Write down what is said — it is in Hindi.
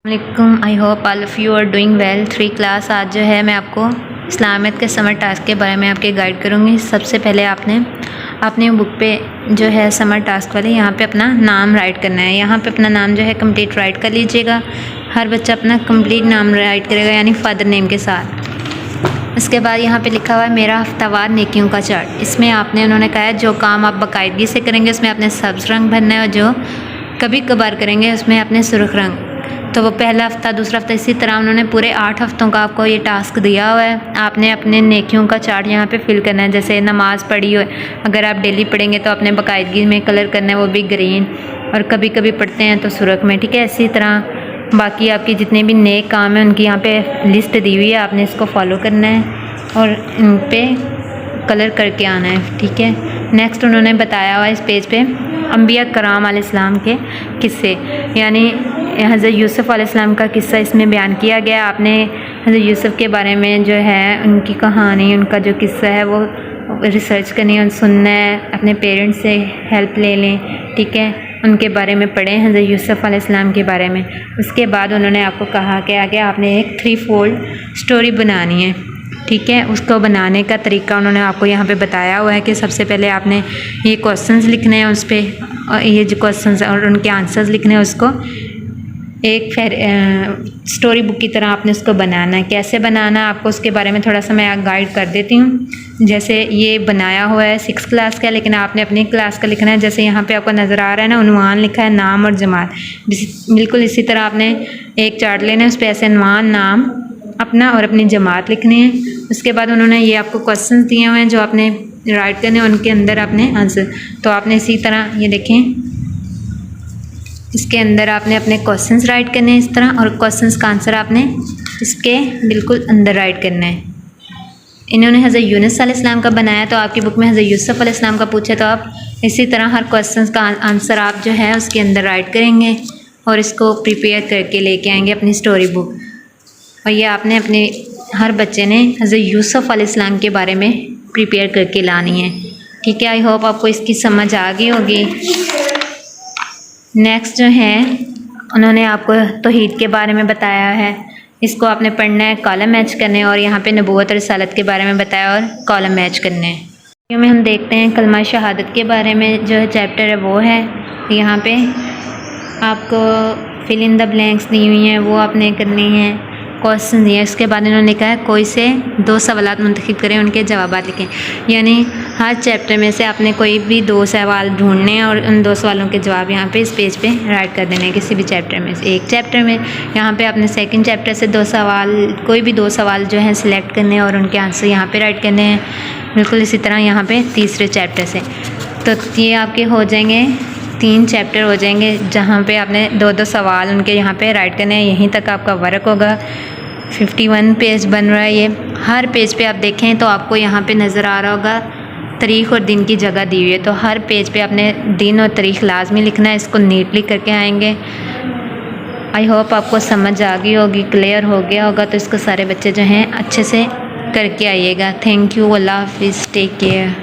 वालेकुम, I hope all of you are doing well. 3 class आज जो है मैं आपको इस्लामियत के समर टास्क के बारे में आपके गाइड करूँगी। सबसे पहले आपने अपनी बुक पे जो है समर टास्क वाले यहाँ पे अपना नाम राइट करना है। यहाँ पे अपना नाम जो है कंप्लीट राइट कर लीजिएगा। हर बच्चा अपना कंप्लीट नाम राइट करेगा, यानी फादर नेम के साथ। इसके बाद यहाँ पे लिखा हुआ है मेरा हफ्तावार नेकियों का चार्ट। इसमें आपने उन्होंने कहा है जो काम आप बाकायदगी से करेंगे उसमें आपने सब्ज़ रंग भरना है, और जो कभी कभार करेंगे उसमें आपने सुर्ख रंग। तो वो पहला हफ़्ता, दूसरा हफ़्ता, इसी तरह उन्होंने पूरे 8 हफ़्तों का आपको ये टास्क दिया हुआ है। आपने अपने नेकियों का चार्ट यहाँ पे फिल करना है। जैसे नमाज़ पढ़ी हो, अगर आप डेली पढ़ेंगे तो आपने बाकायदगी में कलर करना है, वो भी ग्रीन, और कभी कभी पढ़ते हैं तो सुर्ख में। ठीक है, इसी तरह बाकी आपके जितने भी नेक काम हैं उनकी यहाँ पे लिस्ट दी हुई है, आपने इसको फॉलो करना है और इन पर कलर करके आना है। ठीक है, नेक्स्ट उन्होंने बताया हुआ इस पेज पे अंबिया कराम अलैहिस्सलाम के किस्से, यानी हज़रत यूसुफ़ अलैहिस्सलाम का किस्सा इसमें बयान किया गया। आपने हज़रत यूसुफ़ के बारे में जो है उनकी कहानी, उनका जो किस्सा है वो रिसर्च करनी है, सुनना है, अपने पेरेंट्स से हेल्प ले लें। ठीक है, उनके बारे में पढ़ें, हज़रत यूसुफ़ अलैहिस्सलाम के बारे में। उसके बाद उन्होंने आपको कहा कि आगे आपने एक 3-fold स्टोरी बनानी है। ठीक है, उसको बनाने का तरीका उन्होंने आपको यहाँ पे बताया हुआ है कि सबसे पहले आपने ये क्वेश्चंस लिखने हैं, उस पर ये जो क्वेश्चंस और उनके आंसर्स लिखने हैं, उसको एक स्टोरी बुक की तरह आपने उसको बनाना है। कैसे बनाना है आपको उसके बारे में थोड़ा सा मैं गाइड कर देती हूँ। जैसे ये बनाया हुआ है 6 क्लास का, लेकिन आपने अपनी क्लास का लिखना है। जैसे यहाँ पे आपको नज़र आ रहा है ना, उन्वान लिखा है, नाम और जमात। बिल्कुल इसी तरह आपने एक चार्ट लेना है, उस पर ऐसे उन्वान, नाम अपना और अपनी जमात लिखनी है। उसके बाद उन्होंने ये आपको क्वेश्चन दिए हुए हैं जो आपने राइट करने हैं, उनके अंदर आपने आंसर। तो आपने इसी तरह ये देखें, इसके अंदर आपने अपने क्वेश्चंस राइट करने हैं इस तरह, और क्वेश्चंस का आंसर आपने इसके बिल्कुल अंदर राइट करना है। इन्होंने हज़रत यूनुस अलैहिस्सलाम का बनाया, तो आपकी बुक में हज़रत यूसुफ़ अलैहिस्सलाम का पूछे तो आप इसी तरह हर क्वेश्चंस का आंसर आप जो है उसके अंदर राइट करेंगे और इसको प्रिपेयर करके लेके आएंगे अपनी स्टोरी बुक। और ये आपने अपने हर बच्चे ने हज़रत यूसुफ़ अलैहिस्सलाम के बारे में प्रिपेयर करके लानी है। ठीक है, आई होप आपको इसकी समझ आ गई होगी। नेक्स्ट जो है उन्होंने आपको तौहीद के बारे में बताया है, इसको आपने पढ़ना है, कॉलम मैच करने हैं, और यहाँ पे नबूवत और रिसालत के बारे में बताया और कॉलम मैच करने हैं। में हम देखते हैं कलमा शहादत के बारे में जो है चैप्टर है वो है। यहाँ पे आपको फिल इन द ब्लैंक्स दी हुई हैं, वो आपने करनी है। क्वेश्चन दिए, इसके बाद इन्होंने लिखा है कोई से 2 सवालात मुंतखब करें, उनके जवाब लिखें। यानी हर चैप्टर में से आपने कोई भी 2 सवाल ढूंढने हैं और उन 2 सवालों के जवाब यहाँ पे इस पेज पे राइट कर देने हैं। किसी भी चैप्टर में से एक चैप्टर में यहाँ पे आपने सेकंड चैप्टर से 2 सवाल, कोई भी 2 सवाल जो है सिलेक्ट करने हैं और उनके आंसर यहाँ पे राइट करने हैं। बिल्कुल इसी तरह यहाँ पे तीसरे चैप्टर से। तो ये आपके हो जाएंगे 3 चैप्टर हो जाएंगे, जहाँ पे आपने 2-2 सवाल उनके यहाँ पे राइट करने हैं। यहीं तक आपका वर्क होगा। 51 पेज बन रहा है ये। हर पेज पे आप देखें तो आपको यहाँ पे नज़र आ रहा होगा तारीख़ और दिन की जगह दी हुई है। तो हर पेज पे आपने दिन और तारीख़ लाजमी लिखना है, इसको नीटली करके आएंगे। आई होप आपको समझ आ गई होगी, क्लियर हो गया होगा। तो इसको सारे बच्चे जो हैं अच्छे से करके आइएगा। थैंक यू, अल्लाह हाफिज़, टेक केयर।